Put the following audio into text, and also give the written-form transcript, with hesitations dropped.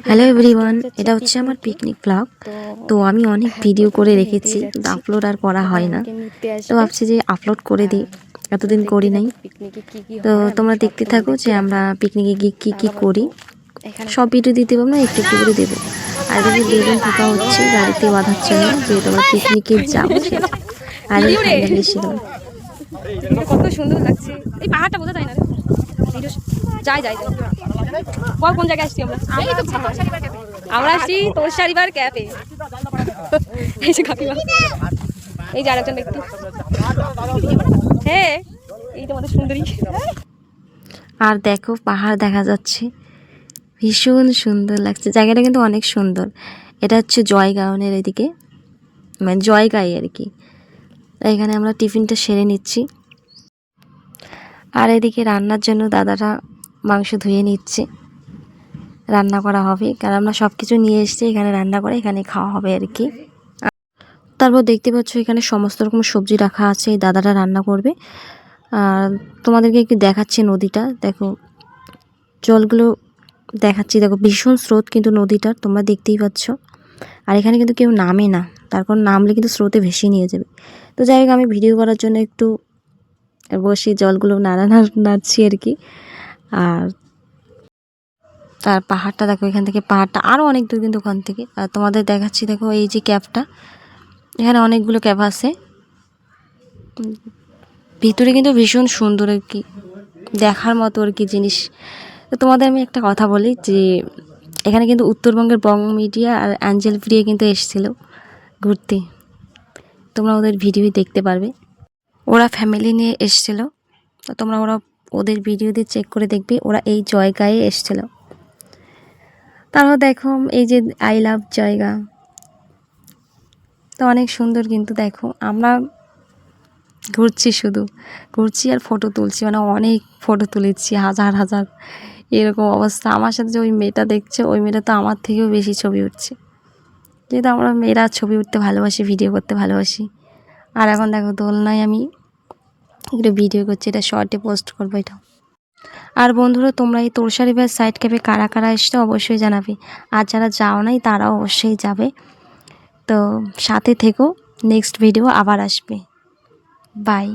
Hello everyone, এটা হচ্ছে আমার পিকনিক ব্লগ। তো আমি অনেক ভিডিও করে রেখেছি, কিন্তু আপলোড আর করা হয় না। তো ভাবছি যে আপলোড করে দিই, এতদিন করি নাই। তো তোমরা দেখতে থাকো যে আমরা পিকনিকে গিয়ে কী কী করি। সব ভিডিও দিতে পারবো না, একটু একটু করে দেবো। আর এদিকে বেলুন ঠোকা হচ্ছে গাড়িতে বাঁধার জন্য, যে তোমরা পিকনিকে যাবো সেটা। আর ফাইনালি এসে গেলাম। কত সুন্দর লাগছে, এই পাহাড়টা বোঝা যায় না। যাই যাই বল কোন জায়গায় আসছি আমরা? আমরা আসছি তোরসারিবার ক্যাফে। এই যে কাকিমা, এই যে আরেকজন ব্যক্তি। হ্যাঁ, এই তোমাদের সুন্দরী। আর দেখো পাহাড় দেখা যাচ্ছে, ভীষণ সুন্দর লাগছে। জায়গাটা কিন্তু অনেক সুন্দর। এটা হচ্ছে জয়গাঁওনের এদিকে, মানে জয়গাঁই আর কি। এখানে আমরা টিফিনটা সেরে নিচ্ছি। আর এদিকে রান্নার জন্য দাদারা মাংস ধুয়ে নিচ্ছে, রান্না করা হবে। কারণ আমরা সব কিছু নিয়ে এসেছি, এখানে রান্না করে এখানে খাওয়া হবে আর কি। তারপর দেখতে পাচ্ছ এখানে সমস্ত রকম সবজি রাখা আছে, এই দাদারা রান্না করবে। আর তোমাদেরকে একটু দেখাচ্ছি নদীটা, দেখো জলগুলো দেখাচ্ছি। দেখো ভীষণ স্রোত কিন্তু নদীটার, তোমরা দেখতেই পাচ্ছ। আর এখানে কিন্তু কেউ নামে না, তারপর নামলে কিন্তু স্রোতে ভেসে নিয়ে যাবে। তো যাই হোক, আমি ভিডিও করার জন্য একটু বসে জলগুলো নাড়ছি আর কি। আর তার পাহাড়টা দেখো, এখান থেকে পাহাড়টা আরও অনেক দূর কিন্তু ওখান থেকে। আর তোমাদের দেখাচ্ছি, দেখো এই যে ক্যাবটা, এখানে অনেকগুলো ক্যাব আছে। ভিতরে কিন্তু ভীষণ সুন্দর আর কি, দেখার মতো আর কি জিনিস। তো তোমাদের আমি একটা কথা বলি যে এখানে কিন্তু উত্তরবঙ্গের বং মিডিয়া আর অ্যাঞ্জেল প্রিয়া কিন্তু এসেছিলো ঘুরতে। তোমরা ওদের ভিডিও দেখতে পারবে, ওরা ফ্যামিলি নিয়ে এসেছিলো। তো তোমরা ওদের ভিডিও দিয়ে চেক করে দেখবে, ওরা এই জয়গাঁয়ে এসেছিলো। তারপর দেখো এই যে আই লাভ জায়গা, তো অনেক সুন্দর কিন্তু। দেখো আমরা ঘুরছি, শুধু ঘুরছি আর ফটো তুলছি, মানে অনেক ফটো তুলেছি, হাজার হাজার এরকম অবস্থা। আমার সাথে যে ওই মেয়েটা দেখছে, ওই মেয়েটা তো আমার থেকেও বেশি ছবি উঠছে, যেহেতু আমরা মেয়েরা ছবি উঠতে ভালোবাসি, ভিডিও করতে ভালোবাসি। আর এখন দেখো দোলনায় আমি একটু ভিডিও করছি, এটা শর্টে পোস্ট করবো এটা। আর বন্ধুরা, তোমরা এই তোরসারিবার সাইড ক্যাফে কারা কারা এসছো অবশ্যই জানাবে। আর যারা যাও নাই তারাও অবশ্যই যাবে। তো সাথে থেকো, নেক্সট ভিডিও আবার আসবে। বাই।